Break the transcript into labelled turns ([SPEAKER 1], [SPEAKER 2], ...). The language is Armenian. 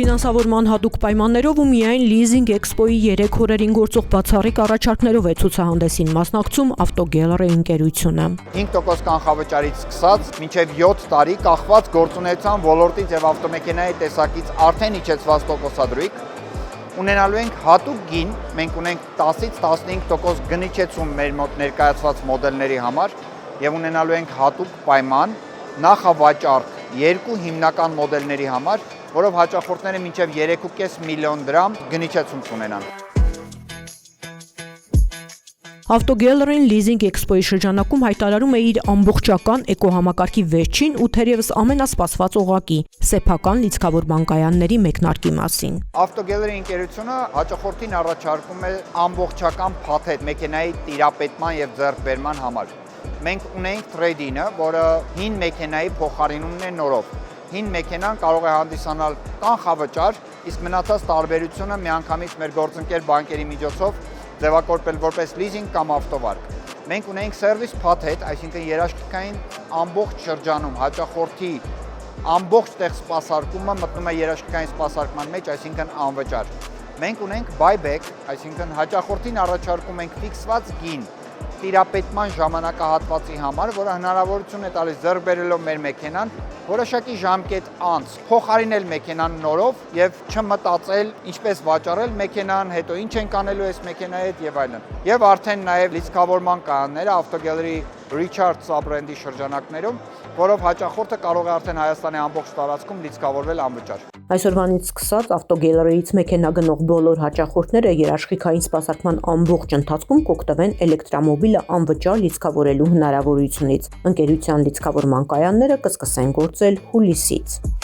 [SPEAKER 1] Ֆինանսավորման հատուկ պայմաններով ու միայն Leasing Expo-ի 3 օրերին գործող բացառիկ առաջարկներով է ցուցահանդեսին մասնակցում Avtogallery ընկերությունը։
[SPEAKER 2] 5% կանխավճարից սկսած մինչև 7 տարի կախված գործունեության ոլորտից եւ ավտոմեքենայի տեսակից արդեն իջեցված տոկոսադրույք ունենալու ենք հատուկ գին, մենք ունենք 10-ից 15% գնիչեցում մեր մոտ ներկայացված մոդելների համար եւ ունենալու ենք հատուկ պայման նախավաճառք երկու հիմնական մոդելների համար, որով հաճախորդները մինչև 3.5 միլիոն դրամ գնիչեցում կունենան։
[SPEAKER 1] Avtogallery-ն Leasing Expo-ի շրջանակում հայտարարում է իր ամբողջական էկոհամակարգի վերջին ու թերևս ամենասպասված օղակի՝ սեփական լիցքավորման կայանների մեկնարկի մասին։
[SPEAKER 2] Avtogallery ընկերությունը հաճախորդին առաջարկում է ամբողջական փաթեթ մեքենայի տիրապետման եւ ձեռքբերման համար։ Մենք ունենք trade-in-ը, որը հին մեքենայի փոխարինումն է նորով։ Հին մեքենան կարող է հանդիսանալ կանխավճար, իսկ մնացած տարբերությունը միանգամից մեր գործընկեր բանկերի միջոցով ձևակերպել որպես լիզինգ կամ ավտովարկ։ Մենք ունենք սերվիս փաթեթ, այսինքն երաշխիքային ամբողջ շրջանում հաճախորդի ամբողջ տեղ սպասարկումը մտնում է երաշխիքային սպասարկման մեջ, այսինքն անվճար։ Մենք ունենք buyback, այսինքն հաճախորդին առաջարկում ենք ֆիքսված գին տիրապետման ժամանակահատվածի համար, որը հնարավորություն է տալիս ձեռք բերելով մեր մեքենան որոշակի ժամկետ անց փոխարինել մեքենան նորով եւ չմտածել ինչպես վաճառել մեքենան, հետո ինչ ենք անելու այս մեքենայի հետ եւ այլն։ Եվ արդեն նաեւ լիցքավորման կայանները Avtogallery Richard սաբրենդի շրջանակներում, որով հաճախորդը կարող է արդեն Հայաստանի ամբողջ տարածքում լիցքավորվել անվճար։
[SPEAKER 1] Այսօրվանից սկսած Avtogallery-ից մեքենա գնող բոլոր հաճախորդները երաշխիքային սպասարկման ամբողջ ընթացքում կօգտվեն էլեկտրամոբիլը անվճար լիցքավորելու հնարավորությունից։ Ընկերության լիցքավորման կայանները կսկսեն գործել հուլիսից։